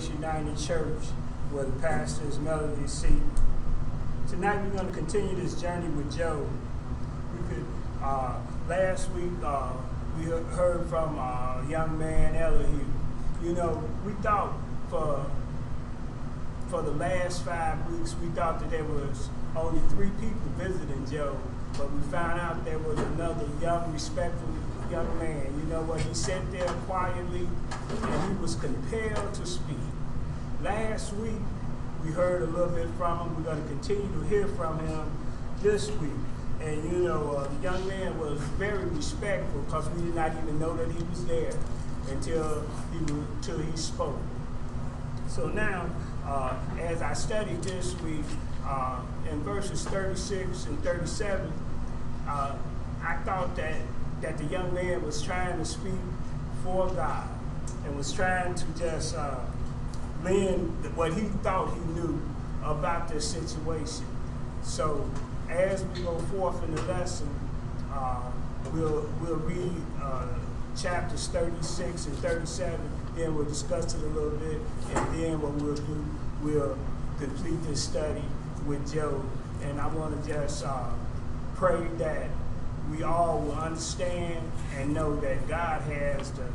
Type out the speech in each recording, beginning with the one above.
Grace United Church, where the pastor is Melody C. Tonight we're going to continue this journey with Job. Last week we heard from a young man, Elihu. You know, we thought for the last 5 weeks, we thought that there was only 3 people visiting Job, but we found out there was another young, respectful young man. You know what? He sat there quietly, and he was compelled to speak. Last week, we heard a little bit from him. We're going to continue to hear from him this week. And you know, the young man was very respectful because we did not even know that he was there until he spoke. So now, as I studied this week, in verses 36 and 37, I thought that the young man was trying to speak for God and was trying to just lend what he thought he knew about this situation. So as we go forth in the lesson, we'll read chapters 36 and 37, then we'll discuss it a little bit, and then what we'll do, we'll complete this study with Job. And I want to just pray that we all will understand and know that God has the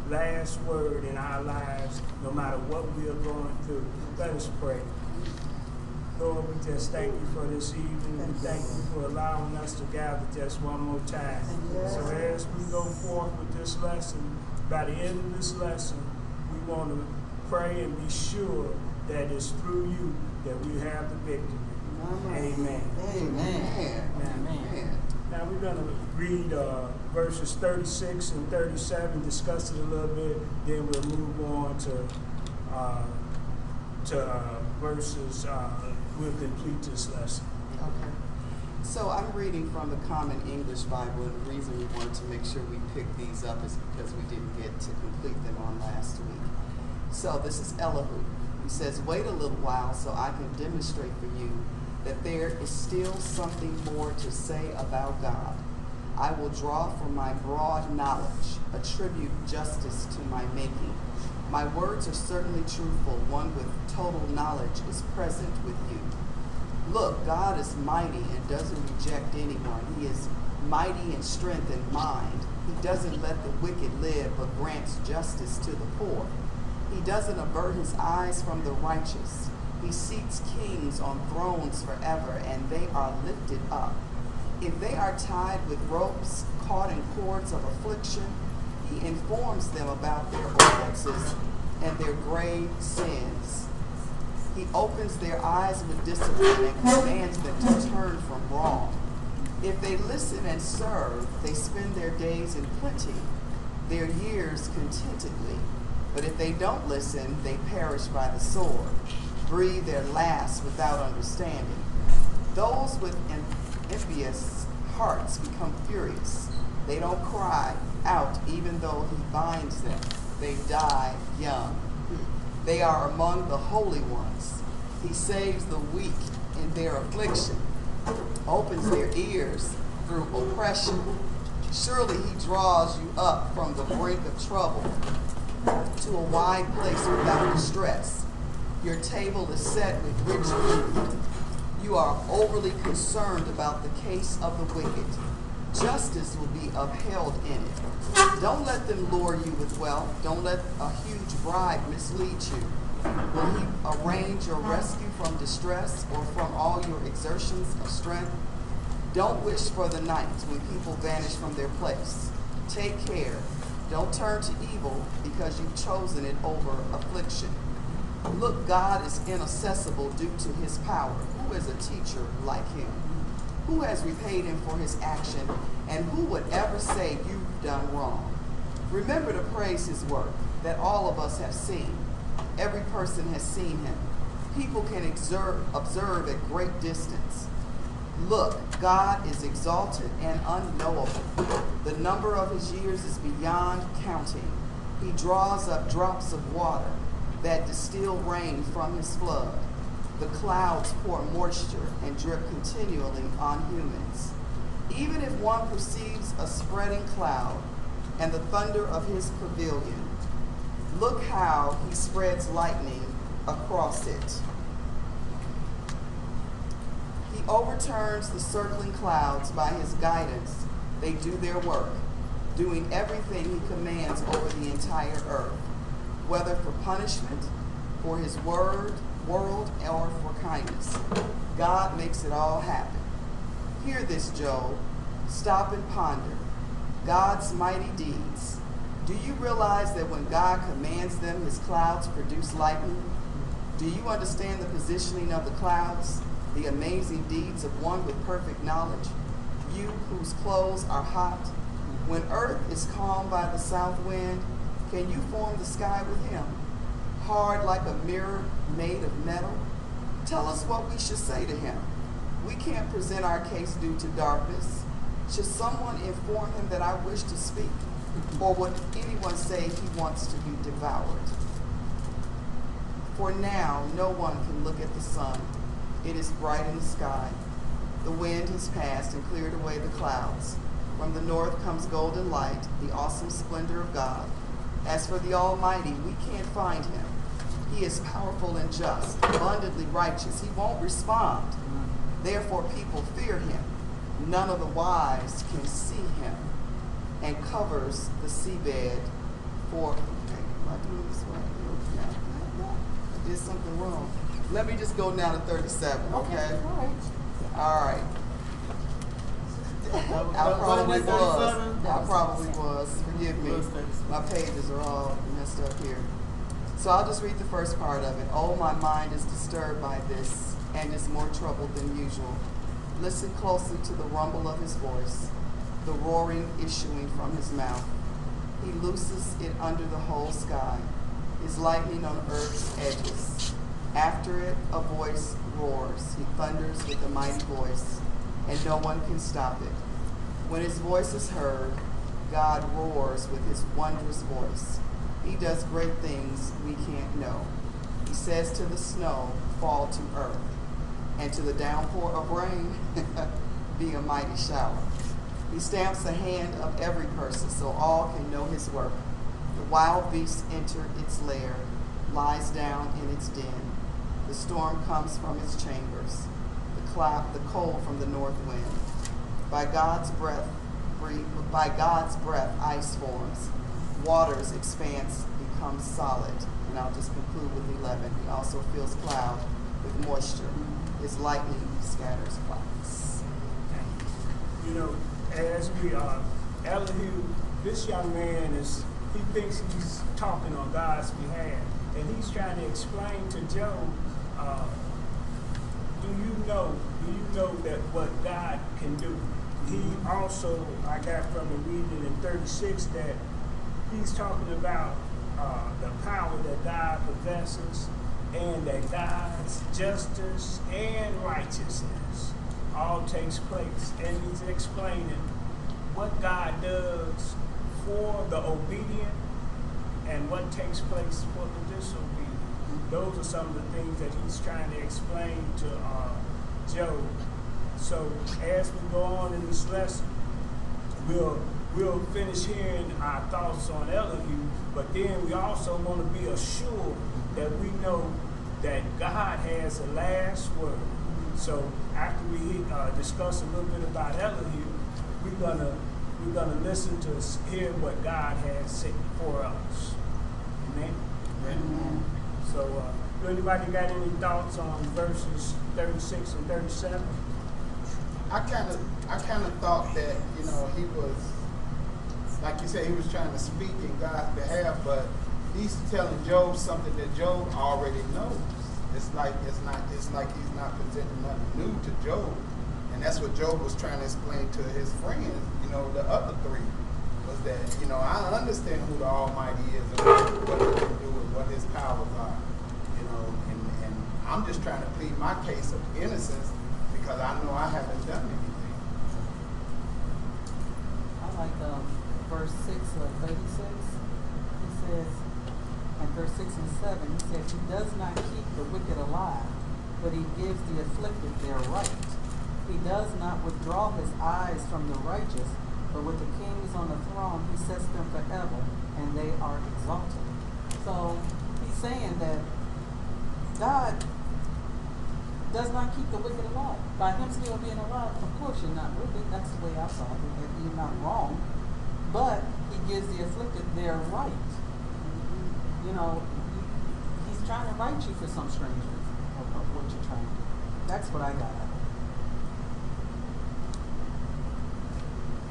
last word in our lives, no matter what we are going through. Let us pray. Lord, we just thank you for this evening. We thank you for allowing us to gather just one more time. So as we go forth with this lesson, by the end of this lesson, we want to pray and be sure that it's through you that we have the victory. Amen. Amen. Amen. Now we're going to read verses 36 and 37, discuss it a little bit, then we'll move on to verses, we'll complete this lesson. Okay. So I'm reading from the Common English Bible, and the reason we wanted to make sure we picked these up is because we didn't get to complete them on last week. So this is Elihu. He says, "Wait a little while so I can demonstrate for you that there is still something more to say about God. I will draw from my broad knowledge, attribute justice to my making. My words are certainly truthful. One with total knowledge is present with you. Look, God is mighty and doesn't reject anyone. He is mighty in strength and mind. He doesn't let the wicked live, but grants justice to the poor. He doesn't avert his eyes from the righteous. He seats kings on thrones forever, and they are lifted up. If they are tied with ropes, caught in cords of affliction, he informs them about their offenses and their grave sins. He opens their eyes with discipline and commands them to turn from wrong. If they listen and serve, they spend their days in plenty, their years contentedly. But if they don't listen, they perish by the sword, breathe their last without understanding. Those with envious hearts become furious. They don't cry out even though he binds them. They die young. They are among the holy ones. He saves the weak in their affliction, opens their ears through oppression. Surely he draws you up from the brink of trouble to a wide place without distress. Your table is set with rich food. You are overly concerned about the case of the wicked. Justice will be upheld in it. Don't let them lure you with wealth. Don't let a huge bribe mislead you. Will he arrange your rescue from distress or from all your exertions of strength? Don't wish for the night when people vanish from their place. Take care. Don't turn to evil because you've chosen it over affliction. Look, God is inaccessible due to his power. Who is a teacher like him? Who has repaid him for his action? And who would ever say you've done wrong? Remember to praise his work that all of us have seen. Every person has seen him. People can observe at great distance. Look, God is exalted and unknowable. The number of his years is beyond counting. He draws up drops of water that distill rain from his flood. The clouds pour moisture and drip continually on humans. Even if one perceives a spreading cloud and the thunder of his pavilion, Look how he spreads lightning across it. He overturns the circling clouds by his guidance. They do their work, doing everything he commands over the entire earth, whether for punishment, for his world, or for kindness. God makes it all happen. Hear this, Job. Stop and ponder God's mighty deeds. Do you realize that when God commands them, his clouds produce lightning? Do you understand the positioning of the clouds, the amazing deeds of one with perfect knowledge? You whose clothes are hot. When earth is calmed by the south wind, can you form the sky with him? Hard like a mirror made of metal? Tell us what we should say to him. We can't present our case due to darkness. Should someone inform him that I wish to speak? Or would anyone say he wants to be devoured? For now, no one can look at the sun. It is bright in the sky. The wind has passed and cleared away the clouds. From the north comes golden light, the awesome splendor of God. As for the Almighty, we can't find him. He is powerful and just, abundantly righteous. He won't respond. Therefore, people fear him. None of the wise can see him, and covers the seabed for. Okay, am I doing this right? No. I did something wrong. Let me just go down to 37, okay? All right. I probably was. Forgive me. My pages are all messed up here. So I'll just read the first part of it. Oh, my mind is disturbed by this and is more troubled than usual. Listen closely to the rumble of his voice, the roaring issuing from his mouth. He looses it under the whole sky, his lightning on earth's edges. After it, a voice roars. He thunders with a mighty voice, and no one can stop it. When his voice is heard, God roars with his wondrous voice. He does great things we can't know. He says to the snow, fall to earth, and to the downpour of rain, be a mighty shower. He stamps the hand of every person so all can know his work. The wild beast enter its lair, lies down in its den. The storm comes from its chambers, the cold from the north wind. By God's breath, ice forms. Water's expanse becomes solid. And I'll just conclude with 11. He also fills cloud with moisture. His lightning scatters clouds. You know, as we Elihu, this young man he thinks he's talking on God's behalf, and he's trying to explain to Job, do you know that what God can do? He also, I got from the reading in 36 that he's talking about the power that God possesses, and that God's justice and righteousness all takes place. And he's explaining what God does for the obedient and what takes place for the disobedient. Those are some of the things that he's trying to explain to Job. So as we go on in this lesson, we'll finish hearing our thoughts on Elihu, but then we also want to be assured that we know that God has the last word. So after we discuss a little bit about Elihu, we're gonna listen to hear what God has said for us. Amen. Amen. So, do anybody got any thoughts on verses 36 and 37? I kind of thought that, he was, like you said, he was trying to speak in God's behalf, but he's telling Job something that Job already knows. It's like he's not presenting nothing new to Job, and that's what Job was trying to explain to his friends. The other three was that I understand who the Almighty is and what He can do and what His powers are. And I'm just trying to plead my case of innocence because I know I haven't done anything. I like verse 6 of 36. He says, and verse 6 and 7, he says, he does not keep the wicked alive, but he gives the afflicted their right. He does not withdraw his eyes from the righteous, but with the kings on the throne, he sets them forever, and they are exalted. So he's saying that God does not keep the wicked alive. By him still being alive, of course you're not wicked. That's the way I saw it, that you're not wrong. But he gives the afflicted their right. You know, he's trying to right you for some strange reason of what you're trying to do. That's what I got out of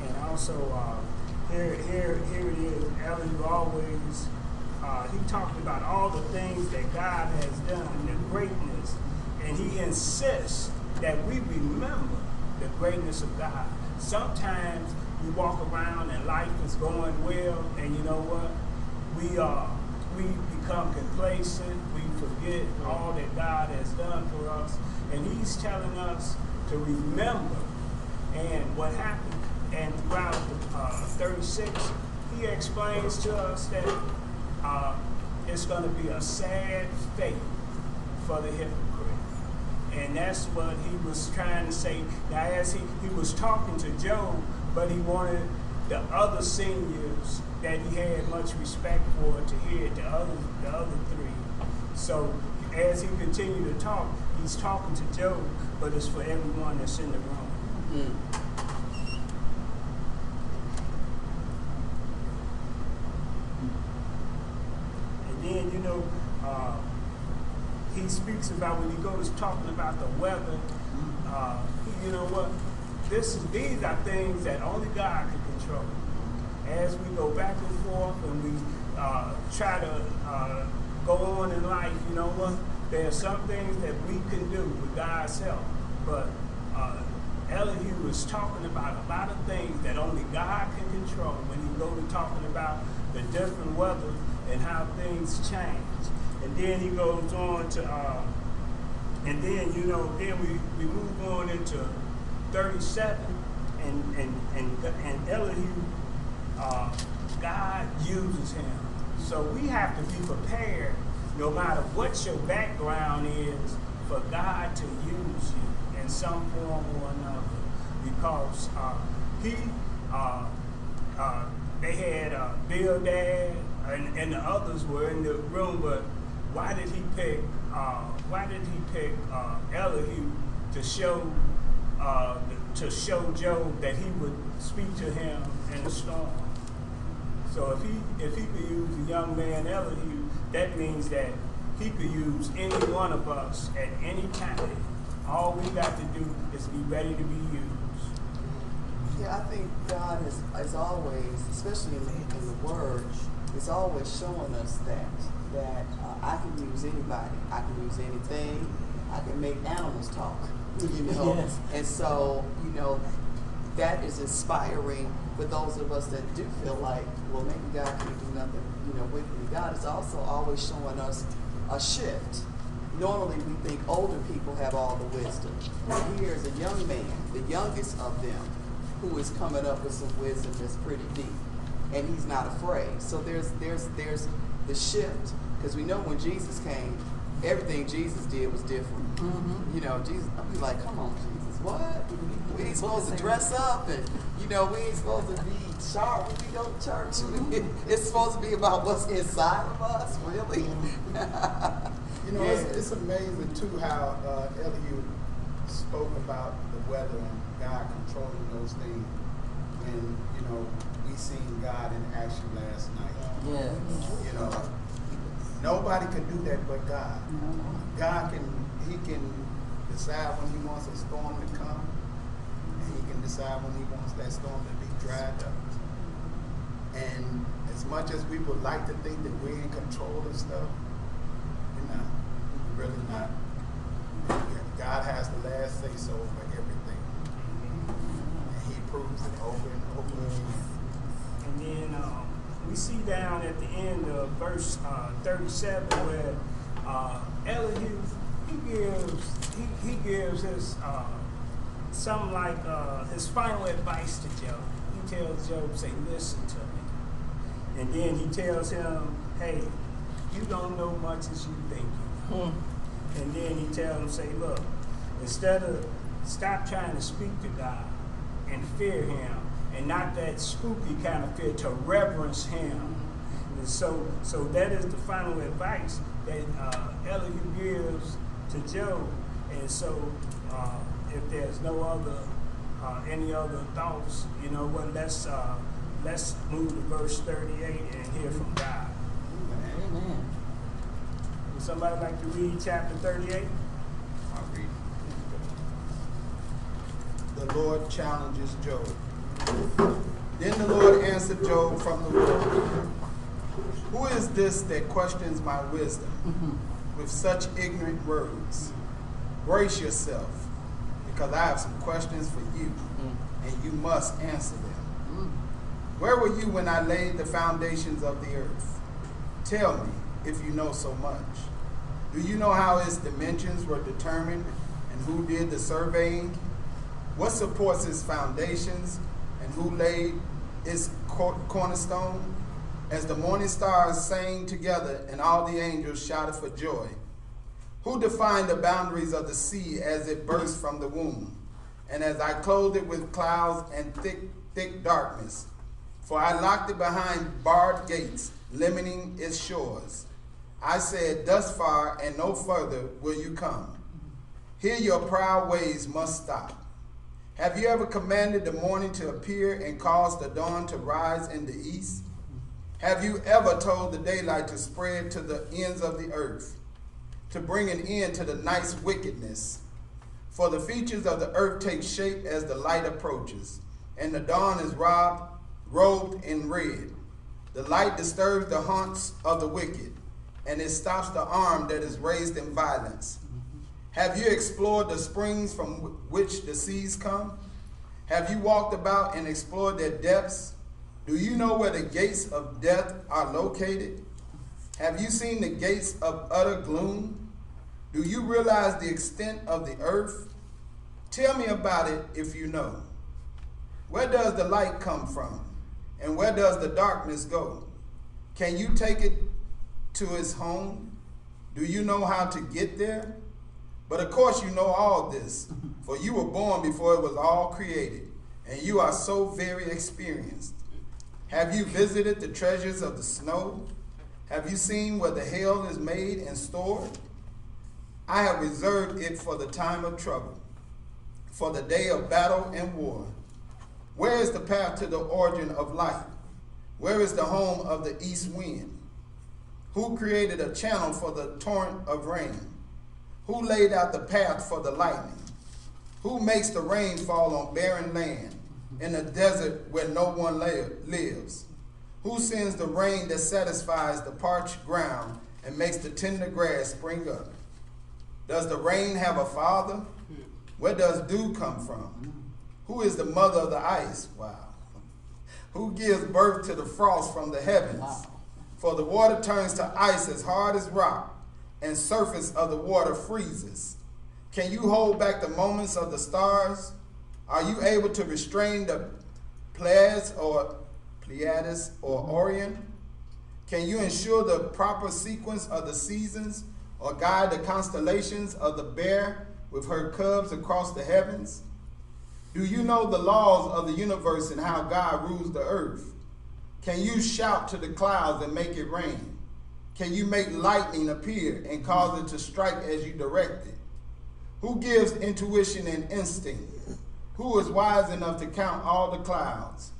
it. And also, here it is. Ellen always he talked about all the things that God has done, the greatness, and he insists that we remember the greatness of God. Sometimes we walk around and life is going well, and you know what? We become complacent. We forget all that God has done for us, and he's telling us to remember. And what happened, and throughout the 36, he explains to us that it's going to be a sad fate for the hypocrite. And that's what he was trying to say. Now, as he was talking to Job, but he wanted the other seniors that he had much respect for to hear the other three. So as he continued to talk, he's talking to Job, but it's for everyone that's in the room. Mm. And then, you know, he speaks about when he goes talking about the weather, you know what? These are things that only God can control. As we go back and forth and we try to go on in life, you know what? There are some things that we can do with God's help. But Elihu was talking about a lot of things that only God can control when he goes to talking about the different weather and how things change. And then he goes on to, and then, you know, then we move on into 37, and Elihu, God uses him. So we have to be prepared, no matter what your background is, for God to use you in some form or another. Because they had Bildad, and the others were in the room, but why did he pick Elihu to show Job that he would speak to him in a storm? So if he could use the young man Elihu, that means that he could use any one of us at any time. All we got to do is be ready to be used. Yeah, I think God is always, especially in the Word, is always showing us that I can use anybody, I can use anything, I can make animals talk, you know. Yes. And so, you know, that is inspiring for those of us that do feel like, well, maybe God can't do nothing, you know, with me. God is also always showing us a shift. Normally we think older people have all the wisdom. Well, here's a young man, the youngest of them, who is coming up with some wisdom that's pretty deep. And he's not afraid. So there's the shift, because we know when Jesus came, everything Jesus did was different. Mm-hmm. You know, Jesus, I'll be like, come on, Jesus, what? We ain't supposed to dress up, and you know, we ain't supposed to be sharp when we go to church. Mm-hmm. It's supposed to be about what's inside of us, really. You know, it's amazing too how Elihu spoke about the weather and God controlling those things. And you know, we seen God in action last night. Yes. You know, nobody can do that but God. God can decide when he wants a storm to come, and he can decide when he wants that storm to be dried up. And as much as we would like to think that we're in control of stuff, we're not. We're really not. God has the last say so for everything. And he proves it over and over again. And then we see down at the end of verse 37 where Elihu, he gives his something like his final advice to Job. He tells Job, say, listen to me. And then he tells him, hey, you don't know much as you think you know. And then he tells him, say, look, stop trying to speak to God and fear him, and not that spooky kind of fear, to reverence him. And so that is the final advice that Elihu gives to Job. And so if there's no other any other thoughts, you know what? Let's move to verse 38 and hear from God. Amen. Would somebody like to read chapter 38? I'll read. The Lord challenges Job. Then the Lord answered Job from the word, "Who is this that questions my wisdom with such ignorant words? Brace yourself, because I have some questions for you, and you must answer them. Where were you when I laid the foundations of the earth? Tell me, if you know so much. Do you know how its dimensions were determined, and who did the surveying? What supports its foundations, and who laid its cornerstone? As the morning stars sang together, and all the angels shouted for joy. Who defined the boundaries of the sea as it burst from the womb, and as I clothed it with clouds and thick darkness? For I locked it behind barred gates, limiting its shores. I said, thus far and no further will you come. Here your proud ways must stop. Have you ever commanded the morning to appear and caused the dawn to rise in the east? Have you ever told the daylight to spread to the ends of the earth, to bring an end to the night's wickedness? For the features of the earth take shape as the light approaches, and the dawn is robed in red. The light disturbs the haunts of the wicked, and it stops the arm that is raised in violence. Have you explored the springs from which the seas come? Have you walked about and explored their depths? Do you know where the gates of death are located? Have you seen the gates of utter gloom? Do you realize the extent of the earth? Tell me about it if you know. Where does the light come from? And where does the darkness go? Can you take it to its home? Do you know how to get there? But of course you know all this, for you were born before it was all created, and you are so very experienced. Have you visited the treasures of the snow? Have you seen where the hail is made and stored? I have reserved it for the time of trouble, for the day of battle and war. Where is the path to the origin of light? Where is the home of the east wind? Who created a channel for the torrent of rain? Who laid out the path for the lightning? Who makes the rain fall on barren land, in a desert where no one lives? Who sends the rain that satisfies the parched ground and makes the tender grass spring up? Does the rain have a father? Where does dew come from? Who is the mother of the ice? Wow. Who gives birth to the frost from the heavens? Wow. For the water turns to ice as hard as rock, and surface of the water freezes. Can you hold back the moments of the stars? Are you able to restrain the Pleiades or Orion? Can you ensure the proper sequence of the seasons, or guide the constellations of the bear with her cubs across the heavens? Do you know the laws of the universe and how God rules the earth? Can you shout to the clouds and make it rain? Can you make lightning appear and cause it to strike as you direct it? Who gives intuition and instinct? Who is wise enough to count all the clouds?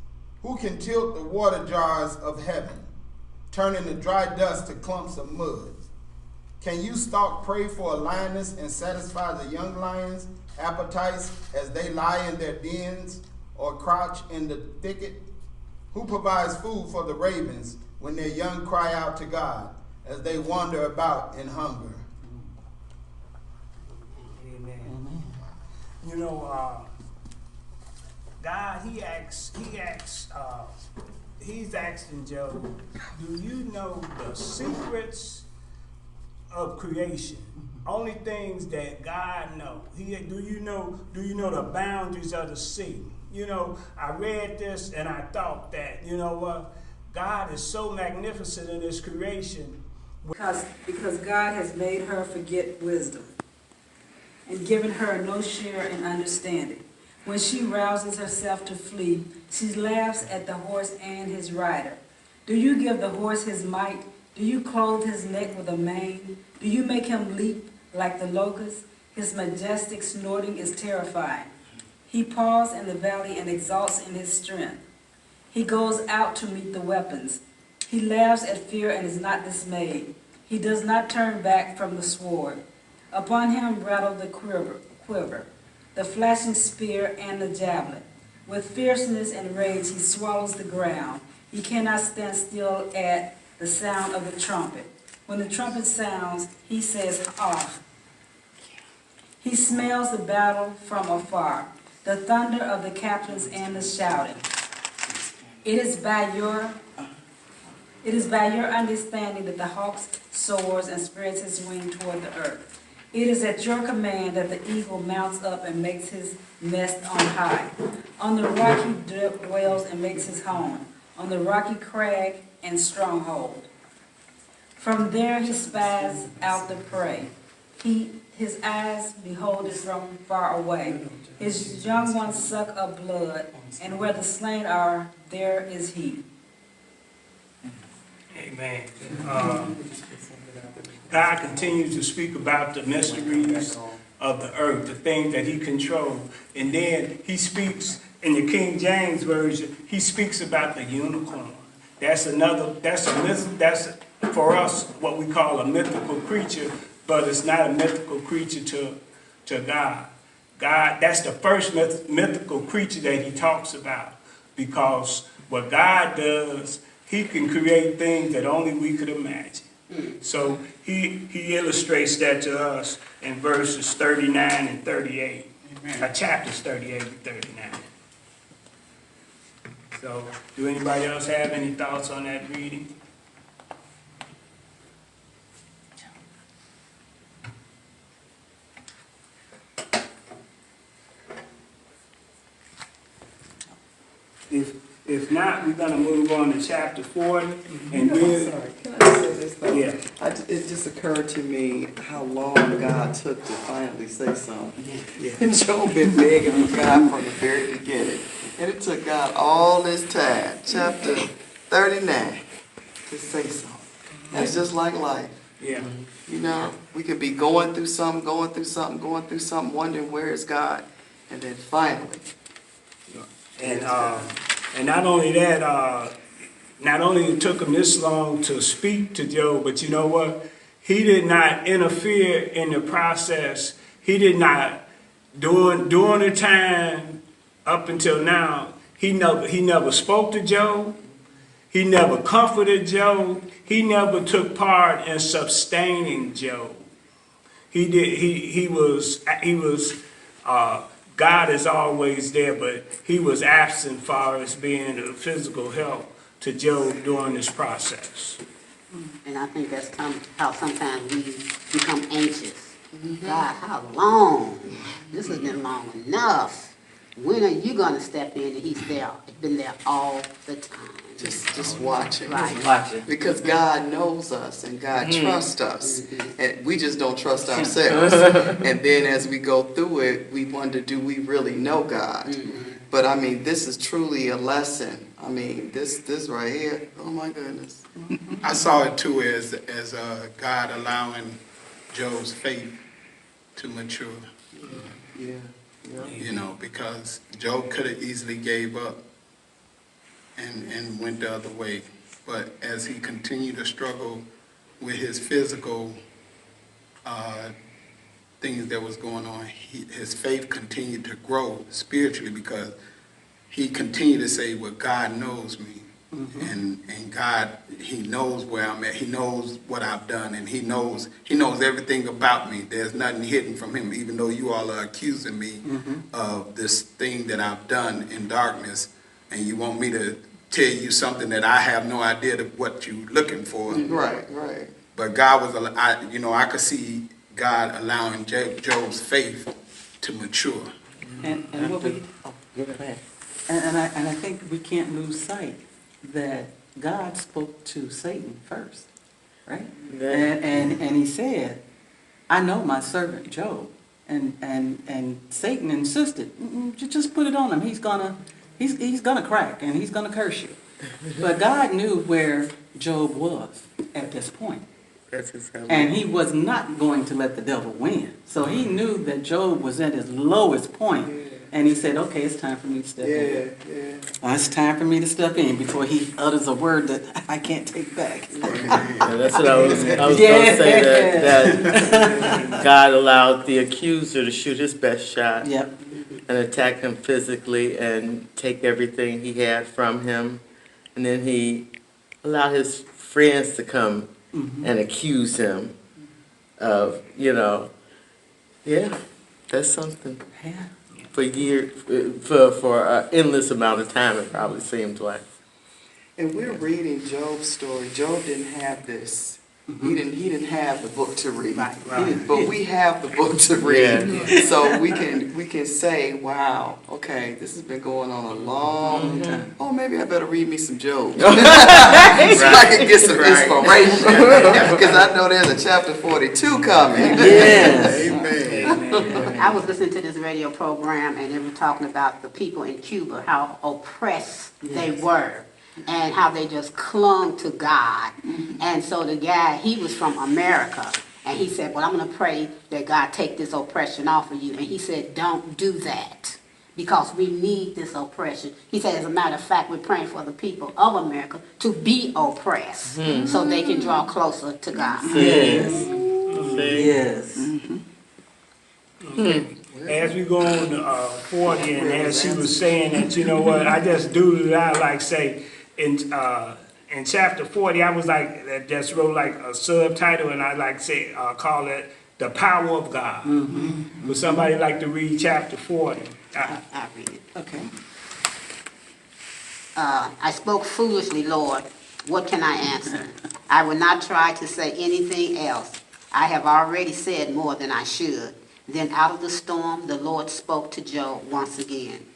Who can tilt the water jars of heaven, turning the dry dust to clumps of mud? Can you stalk prey for a lioness and satisfy the young lion's appetites as they lie in their dens or crouch in the thicket? Who provides food for the ravens when their young cry out to God as they wander about in hunger? Amen. Amen. You know, God, he's asking Job, do you know the secrets of creation? Only things that God knows. Do you know the boundaries of the sea? You know, I read this and I thought that, you know what, God is so magnificent in his creation. Because God has made her forget wisdom and given her no share in understanding. When she rouses herself to flee, she laughs at the horse and his rider. Do you give the horse his might? Do you clothe his neck with a mane? Do you make him leap like the locust? His majestic snorting is terrifying. He paws in the valley and exalts in his strength. He goes out to meet the weapons. He laughs at fear and is not dismayed. He does not turn back from the sword. Upon him rattle the quiver, the flashing spear and the javelin. With fierceness and rage he swallows the ground. He cannot stand still at the sound of the trumpet. When the trumpet sounds, he says, "Ah." He smells the battle from afar, the thunder of the captains and the shouting. It is by your understanding that the hawk soars and spreads his wing toward the earth. It is at your command that the eagle mounts up and makes his nest on high. On the rock he dwells and makes his home, on the rocky crag and stronghold. From there he spies out the prey. His eyes behold it from far away. His young ones suck up blood, and where the slain are, there is he. Amen. God continues to speak about the mysteries of the earth, the things that he controls. And then he speaks, in the King James Version, he speaks about the unicorn. That's for us what we call a mythical creature, but it's not a mythical creature to God. God, that's the first mythical creature that he talks about, because what God does, he can create things that only we could imagine. So he illustrates that to us in verses 39 and 38, chapters 38 and 39. So, do anybody else have any thoughts on that reading? If not, we're going to move on to chapter 40. And then, Sorry, can I say this though? yeah. It just occurred to me how long God took to finally say something. Yeah. And Job been begging for God from the very beginning. And it took God all this time, chapter 39, to say something. That's just like life. Yeah. You know, we could be going through something, wondering where is God, and then finally. And not only that, not only it took him this long to speak to Job, but you know what? He did not interfere in the process. He did not, during the time up until now, he never spoke to Job. He never comforted Job. He never took part in sustaining Job. God is always there, but he was absent as far as being a physical help to Job during this process. And I think that's how sometimes we become anxious. God, how long? This has been long enough. When are you going to step in? And he's there. He's been there all the time. Just watching. Right. Because God knows us and God trusts us. And we just don't trust ourselves. And then as we go through it, we wonder, do we really know God? But I mean, this is truly a lesson. I mean, this right here, oh my goodness. I saw it too as God allowing Job's faith to mature. Yeah. You know, because Job could have easily gave up and went the other way. But as he continued to struggle with his physical things that was going on, his faith continued to grow spiritually, because he continued to say, well, God knows me. And God, he knows where I'm at. He knows what I've done, and he knows everything about me. There's nothing hidden from him, even though you all are accusing me of this thing that I've done in darkness, and you want me to tell you something that I have no idea what you're looking for. Right. But God was, I could see God allowing Job's faith to mature. And what we, and I think we can't lose sight that God spoke to Satan first, right? And he said, I know my servant Job. And Satan insisted, just put it on him. He's gonna crack and he's gonna curse you. But God knew where Job was at this point. That's exactly. And he was not going to let the devil win. So he knew that Job was at his lowest point. And he said, okay, it's time for me to step in. Well, it's time for me to step in before he utters a word that I can't take back. Yeah, that's what I was going to say, that God allowed the accuser to shoot his best shot. Yep. And attack him physically and take everything he had from him. And then he allowed his friends to come and accuse him of, that's something. Yeah. For years, for an endless amount of time, it probably seemed like. And we're reading Job's story. Job didn't have this. He didn't have the book to read. But we have the book to read. Yeah. So we can say, wow, okay, this has been going on a long time. Oh, maybe I better read me some Job. So I can get some inspiration. Because I know there's a chapter 42 coming. Yes. Amen. I was listening to this radio program, and they were talking about the people in Cuba, how oppressed they were, and how they just clung to God. And so the guy, he was from America, and he said, well, I'm going to pray that God take this oppression off of you. And he said, don't do that, because we need this oppression. He said, as a matter of fact, we're praying for the people of America to be oppressed so they can draw closer to God. Yes. Yes. As we go on to 40, and as she was saying that, you know what, I just doodled it out, like say, in chapter 40, I was like, just wrote like a subtitle, and I like say, call it The Power of God. Would somebody like to read chapter 40? I'll read it. Okay. I spoke foolishly, Lord. What can I answer? I will not try to say anything else. I have already said more than I should. Then out of the storm, the Lord spoke to Job once again.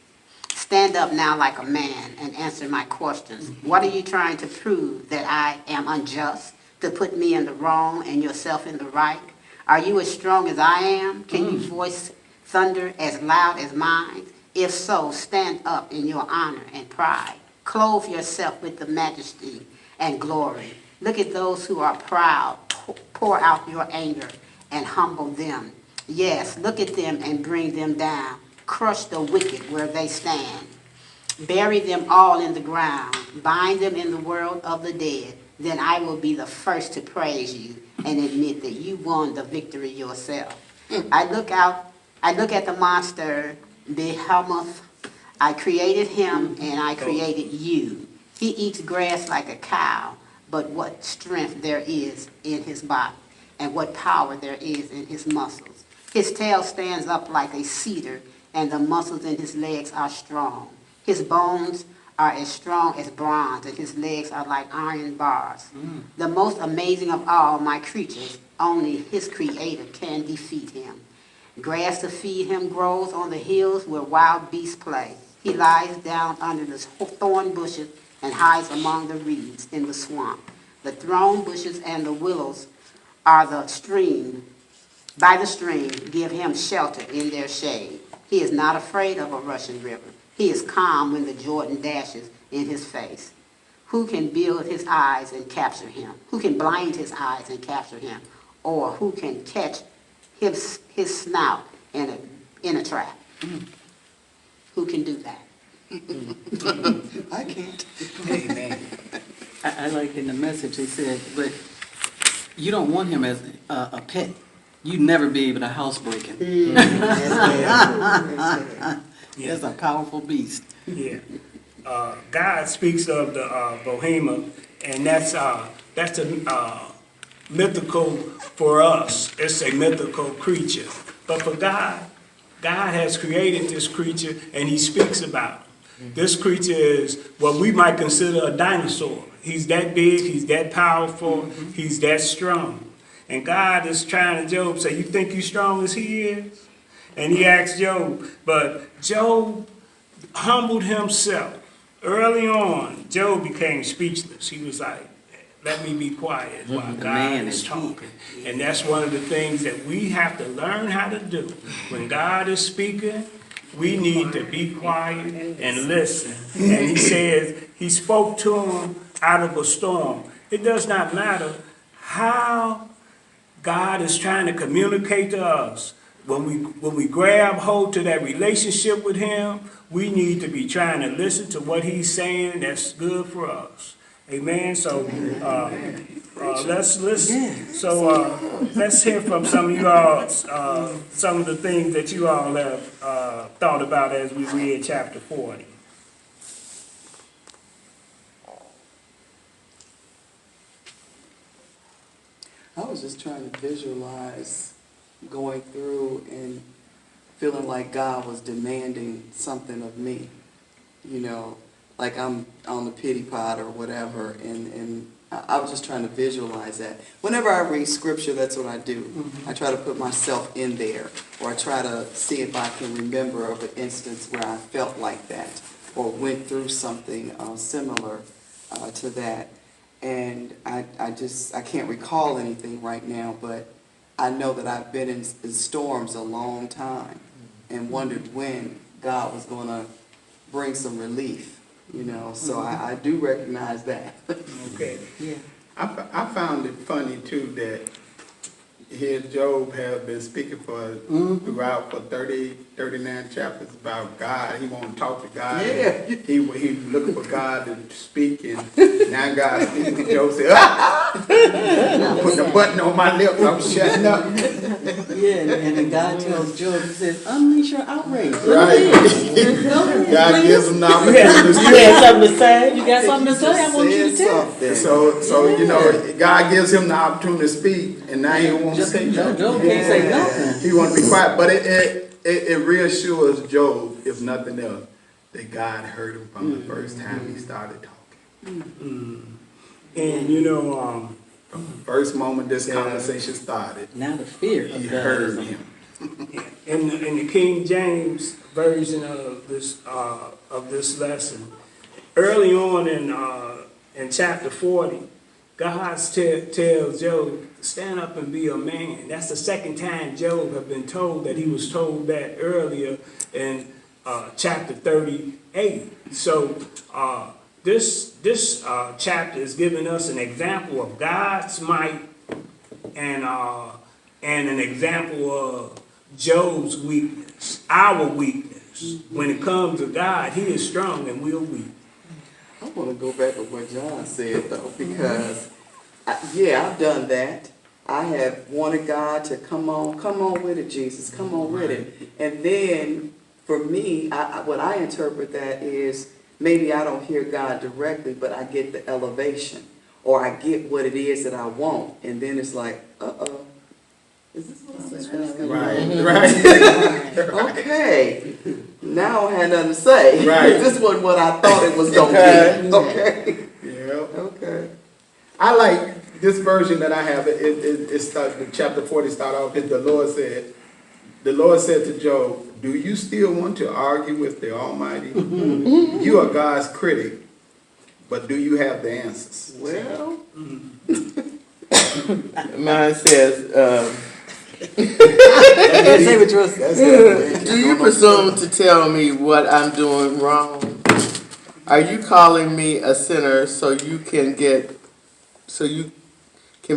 Stand up now like a man and answer my questions. What are you trying to prove? That I am unjust? To put me in the wrong and yourself in the right? Are you as strong as I am? Can you voice thunder as loud as mine? If so, stand up in your honor and pride. Clothe yourself with the majesty and glory. Look at those who are proud. Pour out your anger and humble them. Yes, look at them and bring them down. Crush the wicked where they stand. Bury them all in the ground. Bind them in the world of the dead. Then I will be the first to praise you and admit that you won the victory yourself. I look at the monster, Behemoth. I created him and I created you. He eats grass like a cow, but what strength there is in his body and what power there is in his muscles. His tail stands up like a cedar, and the muscles in his legs are strong. His bones are as strong as bronze, and his legs are like iron bars. The most amazing of all my creatures, only his creator can defeat him. Grass to feed him grows on the hills where wild beasts play. He lies down under the thorn bushes and hides among the reeds in the swamp. The thorn bushes and the willows are by the stream, give him shelter in their shade. He is not afraid of a rushing river. He is calm when the Jordan dashes in his face. Who can build his eyes and capture him? Who can blind his eyes and capture him? Or who can catch his snout in a trap? Who can do that? I can't. Amen. I like in the message they said, but you don't want him as a pet. You'd never be able to housebreak him. That's a powerful beast. Yeah. God speaks of the Behemoth, and that's a mythical for us. It's a mythical creature. But for God, God has created this creature, and he speaks about it. This creature is what we might consider a dinosaur. He's that big, he's that powerful, he's that strong. And God is trying to Job say, you think you're strong as he is? And he asked Job, but Job humbled himself. Early on, Job became speechless. He was like, let me be quiet while God is talking. And that's one of the things that we have to learn how to do. When God is speaking, we need to be quiet and listen. And he says he spoke to him out of a storm. It does not matter how God is trying to communicate to us. When we grab hold to that relationship with him, we need to be trying to listen to what he's saying that's good for us. Amen. So let's listen. So let's hear from some of you all some of the things that you all have thought about as we read chapter 40. I was just trying to visualize going through and feeling like God was demanding something of me, you know, like I'm on the pity pot or whatever, and I was just trying to visualize that. Whenever I read scripture, that's what I do. I try to put myself in there, or I try to see if I can remember of an instance where I felt like that, or went through something similar to that. And I can't recall anything right now, but I know that I've been in storms a long time and wondered when God was going to bring some relief, you know. So I do recognize that. Okay. Yeah. I found it funny too that here Job has been speaking throughout for 39 chapters about God. He want to talk to God. Yeah. He looking for God to speak, and now God speaking. Job said, put the button on my lips, I'm shutting up. Yeah, and then God tells Job, he says, unleash your outrage. Right. God gives him the opportunity to You speak. had something to say? You got something to say? I want you to tell. So you know, God gives him the opportunity to speak, and now he won't say nothing. Job can't say nothing. He want to be quiet, but it reassures Job, if nothing else, that God heard him from the first time he started talking. And you know, From the first moment this conversation started, Now the fear he of God heard is on. him. in the King James version of this lesson, early on in chapter 40, God tells Job, stand up and be a man. That's the second time Job had been told that. He was told that earlier in chapter 38. So this chapter is giving us an example of God's might and an example of Job's weakness, our weakness. When it comes to God, he is strong and we're weak. I want to go back to what John said, though, because, I've done that. I have wanted God to come on with it, Jesus, come on with it. And then, for me, what I interpret that is, maybe I don't hear God directly, but I get the elevation, or I get what it is that I want. And then it's like, uh-oh, is this what I'm saying? Right. Okay. Now I had nothing to say. Right. This wasn't what I thought it was going to be. Okay. Yeah. Okay. I like this version that I have. It starts, chapter 40 start off. The Lord said to Job, do you still want to argue with the Almighty? You are God's critic, but do you have the answers? Well. Mine says, Say what yours says. do you presume to tell me what I'm doing wrong? Are you calling me a sinner so you can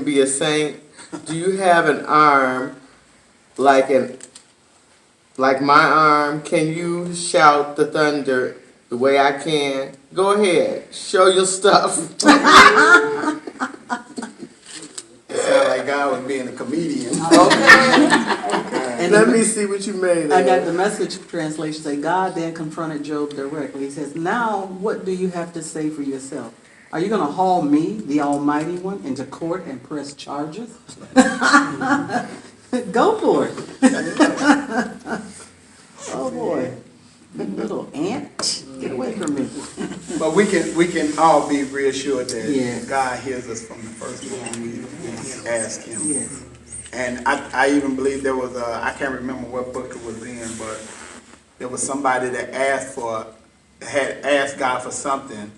be a saint? Do you have an arm like my arm? Can you shout the thunder the way I can? Go ahead, show your stuff. It sounds like God was being a comedian. And Let me see what you made. I got the Message translation say, God then confronted Job directly. He says, now what do you have to say for yourself? Are you going to haul me, the Almighty One, into court and press charges? Go for it. Oh boy. Little ant, get away from me. But we can all be reassured that Yes. God hears us from the first moment we ask him. Yes. And I even believe there was I can't remember what book it was in, but there was somebody that had asked God for something,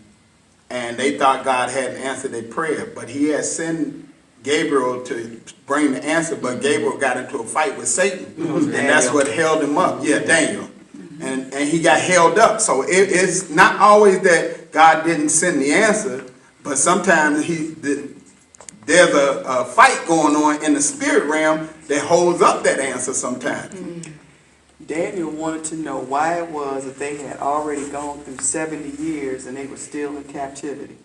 and they thought God hadn't answered their prayer, but he had sent Gabriel to bring the answer, but Gabriel got into a fight with Satan, and that's what held him up. Yeah, Daniel. And and he got held up. So it's not always that God didn't send the answer, but sometimes there's a fight going on in the spirit realm that holds up that answer sometimes. Daniel wanted to know why it was that they had already gone through 70 years and they were still in captivity.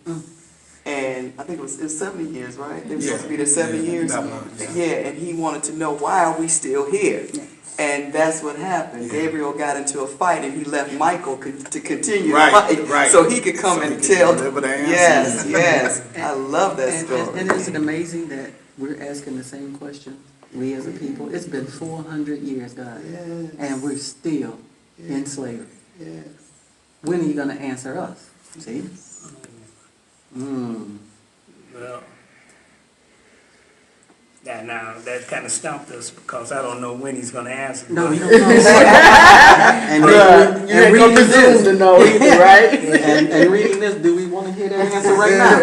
And I think it was 70 years, right? They were supposed to be there 7 years. Yeah, and he wanted to know, why are we still here? And that's what happened. Gabriel got into a fight and he left Michael to continue the fight so he could come and tell. Yes. I love that story. And is it amazing that we're asking the same question, we as a people? It's been 400 years, God, and we're still in slavery. Yes. When are you going to answer us? See? Well, that kind of stumped us because I don't know when he's going to answer. No, you don't know. and reading this, to know either, right? and reading this, do we want to hear that answer right now?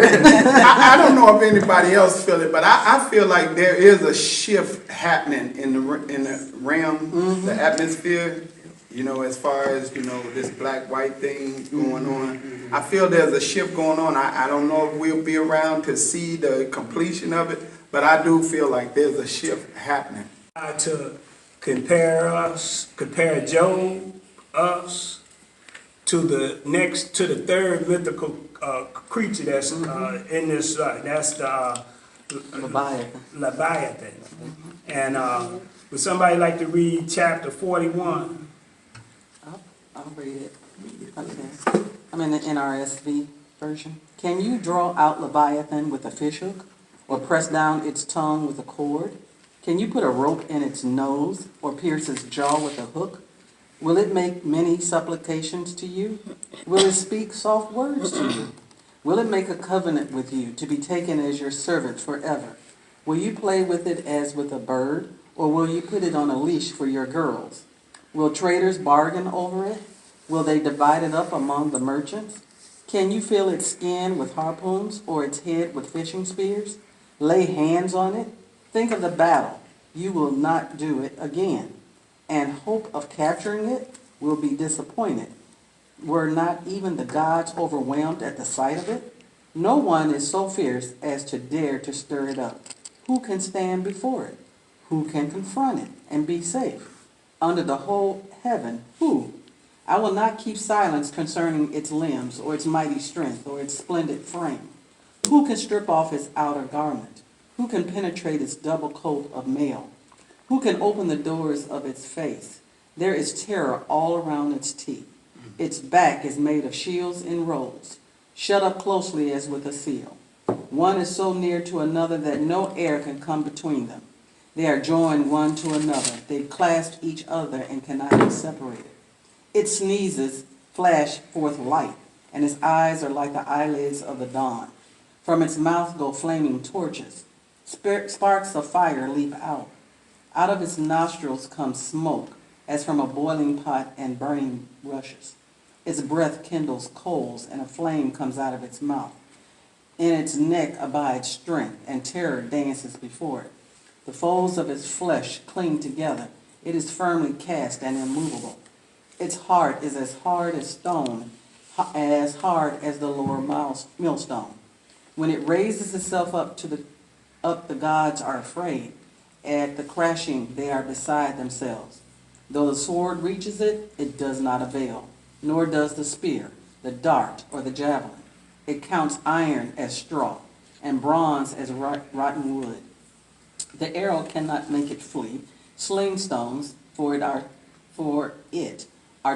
I don't know if anybody else feel it, but I feel like there is a shift happening in the realm, the atmosphere. You know, as far as, you know, this black-white thing going on. I feel there's a shift going on. I don't know if we'll be around to see the completion of it, but I do feel like there's a shift happening. To compare Job, us, to the third mythical creature that's in this, that's the Leviathan. And would somebody like to read chapter 41? I'll read it. Okay. I'm in the NRSV version. Can you draw out Leviathan with a fishhook, or press down its tongue with a cord? Can you put a rope in its nose, or pierce its jaw with a hook? Will it make many supplications to you? Will it speak soft words to you? Will it make a covenant with you, to be taken as your servant forever? Will you play with it as with a bird, or will you put it on a leash for your girls? Will traders bargain over it? Will they divide it up among the merchants? Can you fill its skin with harpoons, or its head with fishing spears? Lay hands on it? Think of the battle. You will not do it again. And hope of capturing it will be disappointed. Were not even the gods overwhelmed at the sight of it? No one is so fierce as to dare to stir it up. Who can stand before it? Who can confront it and be safe? Under the whole heaven, who? I will not keep silence concerning its limbs, or its mighty strength, or its splendid frame. Who can strip off its outer garment? Who can penetrate its double coat of mail? Who can open the doors of its face? There is terror all around its teeth. Its back is made of shields and rows, shut up closely as with a seal. One is so near to another that no air can come between them. They are joined one to another. They clasp each other and cannot be separated. Its sneezes flash forth light, and its eyes are like the eyelids of the dawn. From its mouth go flaming torches. Sparks of fire leap out. Out of its nostrils comes smoke, as from a boiling pot, and burning rushes. Its breath kindles coals, and a flame comes out of its mouth. In its neck abides strength, and terror dances before it. The folds of its flesh cling together. It is firmly cast and immovable. Its heart is as hard as stone, as hard as the lower millstone. When it raises itself up, the gods are afraid. At the crashing, they are beside themselves. Though the sword reaches it, it does not avail, nor does the spear, the dart, or the javelin. It counts iron as straw, and bronze as rotten wood. The arrow cannot make it flee. Sling stones for it are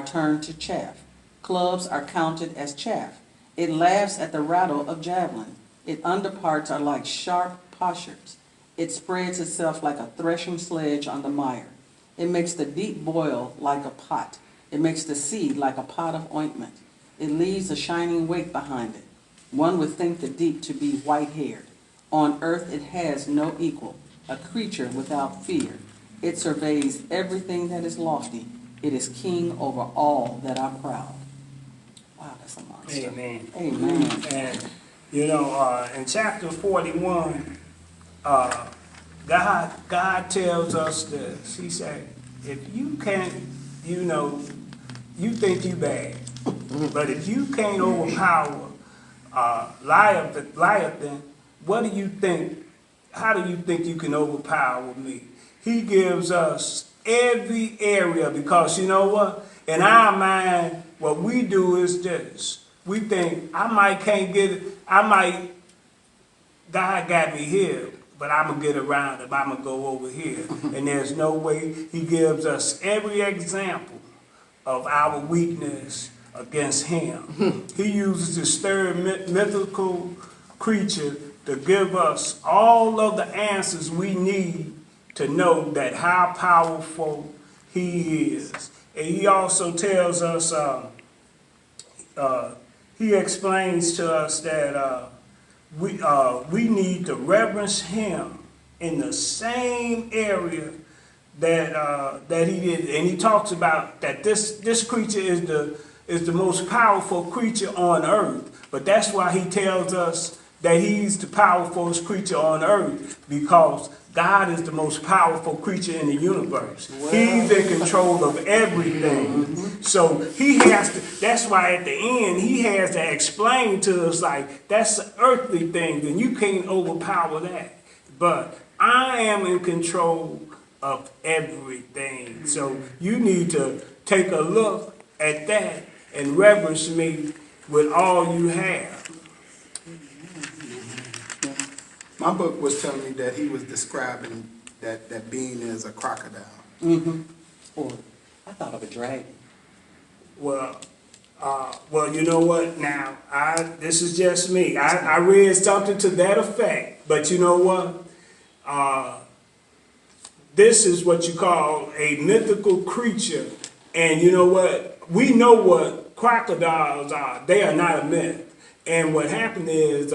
turned to chaff. Clubs are counted as chaff. It laughs at the rattle of javelin. Its underparts are like sharp potsherds. It spreads itself like a threshing sledge on the mire. It makes the deep boil like a pot. It makes the sea like a pot of ointment. It leaves a shining wake behind it. One would think the deep to be white-haired. On earth it has no equal, a creature without fear. It surveys everything that is lofty. It is king over all that are proud. Wow, that's a monster. Amen. Amen. And, you know, in chapter 41, God tells us this. He said, if you can't, you you think you bad. But if you can't overpower Leviathan, what do you think? How do you think you can overpower me? He gives us every area, because you know what? In our mind, what we do is this. We think, God got me here, but I'm going to get around him. I'm going to go over here. And there's no way. He gives us every example of our weakness against him. He uses this third mythical creature to give us all of the answers we need to know that how powerful he is. And he also tells us, he explains to us that we need to reverence him in the same area that he did. And he talks about that this creature is the most powerful creature on earth. But that's why he tells us that he's the powerfulest creature on earth, because God is the most powerful creature in the universe. Wow. He's in control of everything. So he has to, that's why at the end he has to explain to us, like, that's an earthly thing, and you can't overpower that. But I am in control of everything. So you need to take a look at that and reverence me with all you have. My book was telling me that he was describing that being as a crocodile. Or I thought of a dragon. Well, you know what? Now, this is just me. I read something to that effect, but you know what? This is what you call a mythical creature, and you know what? We know what crocodiles are. They are not a myth. And what happened is,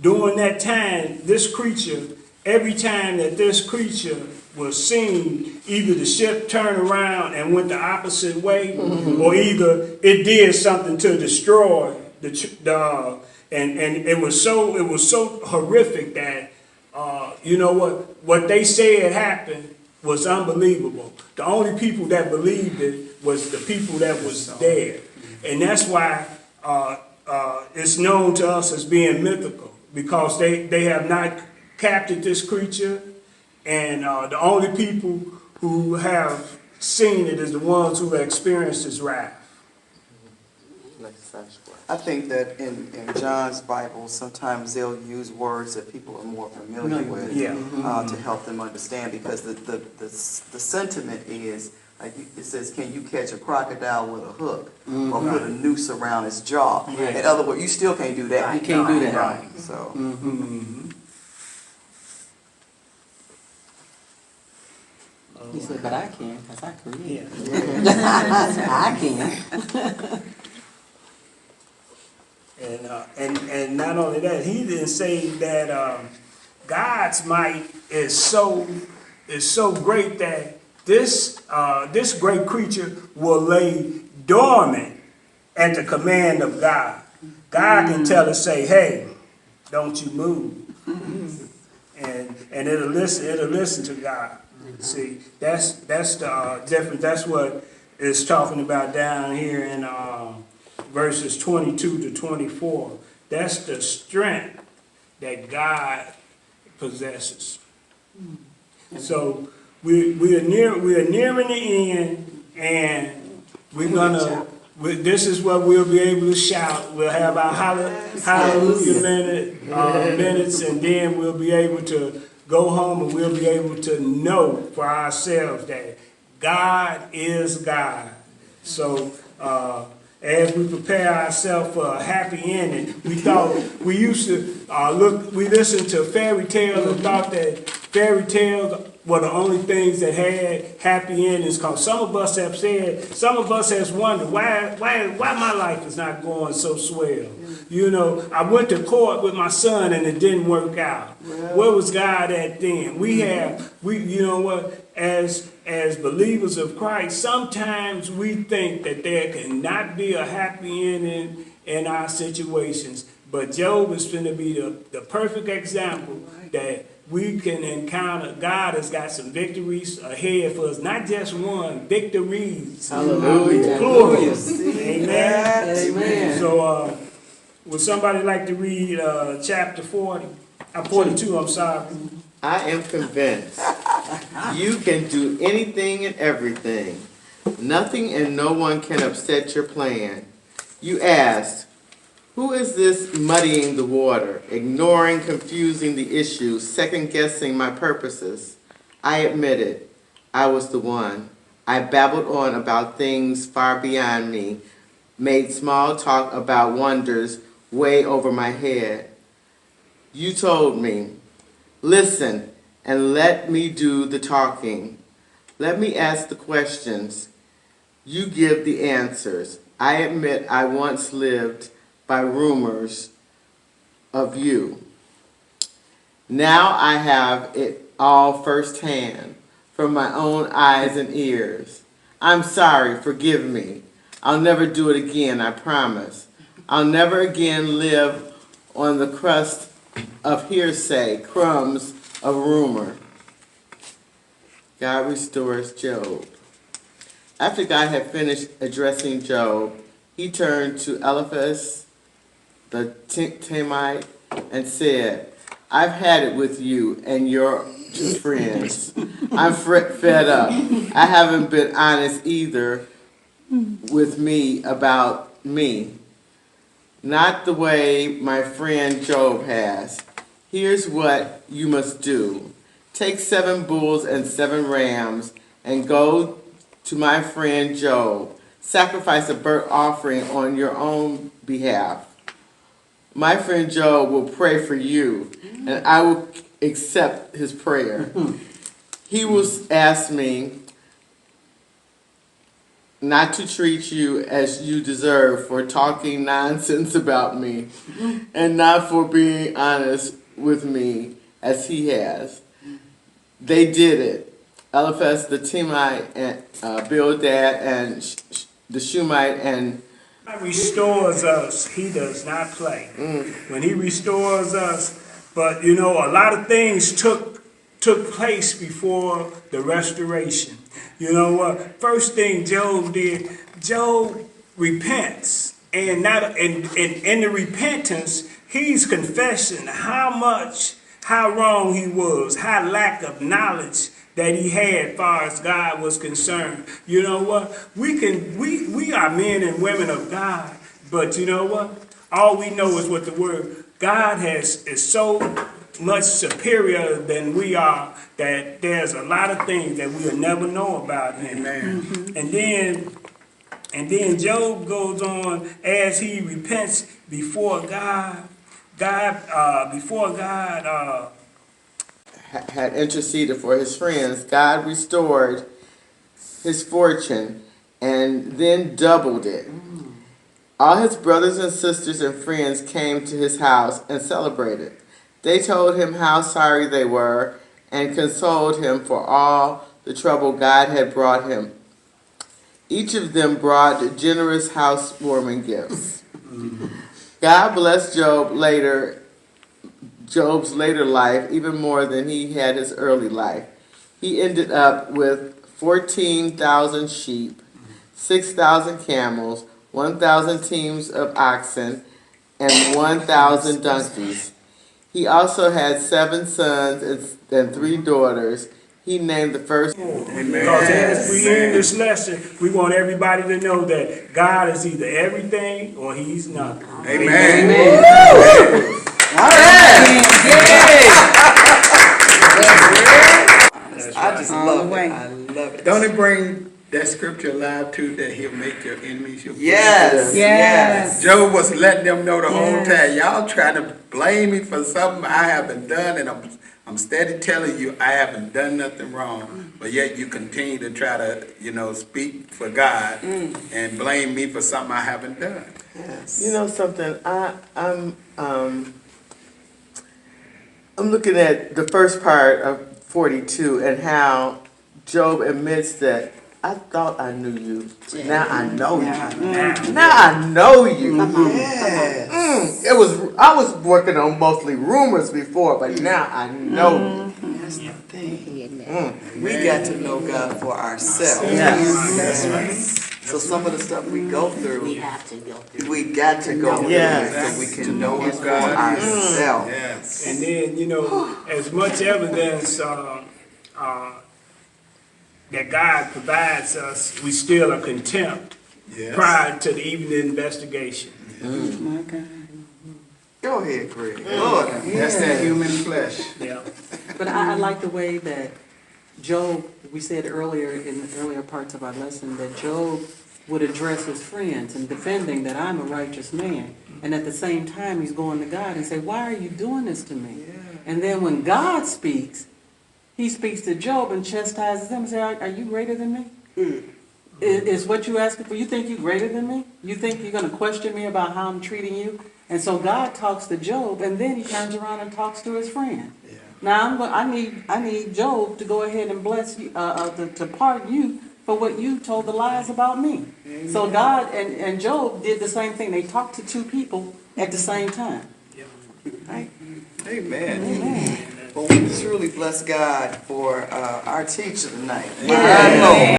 during that time, this creature, every time that this creature was seen, either the ship turned around and went the opposite way, or either it did something to destroy and it was so horrific that you know what they said happened was unbelievable. The only people that believed it was the people that was there, and that's why it's known to us as being mythical, because they have not captured this creature, and the only people who have seen it is the ones who have experienced his wrath. I think that in John's Bible, sometimes they'll use words that people are more familiar with to help them understand, because the sentiment is, like it says, can you catch a crocodile with a hook or put a noose around its jaw? In other words, you still can't do that. You can't do that. Right. So. He said, but I can, because I create. I can. And not only that, he didn't say that God's might is so great that this great creature will lay dormant at the command of God. God can tell it, say, hey, don't you move. And it'll listen to God. See, that's the difference. That's what it's talking about down here in verses 22 to 24. That's the strength that God possesses. So we are nearing the end, and we're gonna. This is what we'll be able to shout. We'll have our hallelujah minutes, and then we'll be able to go home, and we'll be able to know for ourselves that God is God. So as we prepare ourselves for a happy ending, we used to we listened to fairy tales and thought that fairy tales were the only things that had happy endings. Because some of us has wondered why my life is not going so swell. You know, I went to court with my son and it didn't work out. Where was God at then? You know what? As believers of Christ, sometimes we think that there cannot be a happy ending in our situations. But Job is going to be the perfect example that we can encounter God has got some victories ahead for us. Not just one, victories. Hallelujah. Plural. Amen. Amen. Amen. So, would somebody like to read chapter 42, I'm sorry. I am convinced you can do anything and everything. Nothing and no one can upset your plan. You asked, who is this muddying the water, ignoring, confusing the issues, second-guessing my purposes? I admitted I was the one. I babbled on about things far beyond me, made small talk about wonders way over my head. You told me, listen and let me do the talking. Let me ask the questions. You give the answers. I admit I once lived by rumors of you. Now I have it all firsthand from my own eyes and ears. I'm sorry, forgive me. I'll never do it again, I promise. I'll never again live on the crust of hearsay, crumbs of rumor. God restores Job. After God had finished addressing Job, he turned to Eliphaz the Temite and said, I've had it with you and your two friends. I'm fed up. I haven't been honest either with me about me. Not the way my friend Job has. Here's what you must do. Take 7 bulls and 7 rams and go to my friend Job. Sacrifice a burnt offering on your own behalf. My friend Job will pray for you, and I will accept his prayer. He will ask me not to treat you as you deserve for talking nonsense about me, and not for being honest with me as he has. They did it. Eliphaz the Temite, and Bildad, and the Shumite, and God restores us. He does not play. When he restores us, but you know, a lot of things took place before the restoration. You know what? First thing Job did, Job repents, and not in the repentance, he's confessing how wrong he was, how lack of knowledge that he had as far as God was concerned. You know what? We are men and women of God, but you know what? All we know is what the word God is so much superior than we are that there's a lot of things that we'll never know about him. Amen. And then Job goes on as he repents before God. Before God had interceded for his friends, God restored his fortune and then doubled it. All his brothers and sisters and friends came to his house and celebrated. They told him how sorry they were and consoled him for all the trouble God had brought him. Each of them brought generous housewarming gifts. God blessed Job's later life even more than he had his early life. He ended up with 14,000 sheep, 6,000 camels, 1,000 teams of oxen, and 1,000 donkeys. He also had 7 sons and 3 daughters. He named the first. Amen. Because as we end this lesson, we want everybody to know that God is either everything or he's nothing. Amen. Amen. All right. I just love it. I love it. Don't it bring that scripture alive too, that he'll make your enemies your friends? Yes. Job was letting them know the whole time, y'all trying to blame me for something I haven't done, and I'm steady telling you I haven't done nothing wrong, but yet you continue to try to, speak for God and blame me for something I haven't done. Yes. You know something? I'm looking at the first part of 42 and how Job admits that I thought I knew you, but now I know you. Now, Now I know you. Come on. I was working on mostly rumors before, but now I know you. That's the thing. Yeah. We got to know God for ourselves. Yes. That's right. So some of the stuff we go We through, have to go through. we got to go through Yes. it so we can know Him for ourselves. Yes. and then, you know, as much evidence that God provides us, we still are contempt Yes. prior to the evening investigation. My God. Go ahead, Greg. Lord, That's that human flesh. Yeah. But I like the way that Job, we said earlier in the earlier parts of our lesson, that Job would address his friends and defending that I'm a righteous man. And at the same time, he's going to God and say, why are you doing this to me? And then when God speaks, he speaks to Job and chastises him and says, are you greater than me? Is what you asking for? You think you're greater than me? You think you're going to question me about how I'm treating you? And so God talks to Job, and then he turns around and talks to his friend. Yeah. Now I need Job to go ahead and bless you, to pardon you for what you told the lies about me. Amen. So God and Job did the same thing. They talked to two people at the same time. right? Amen. Well, we truly bless God for our teacher tonight. Yeah. My Lord.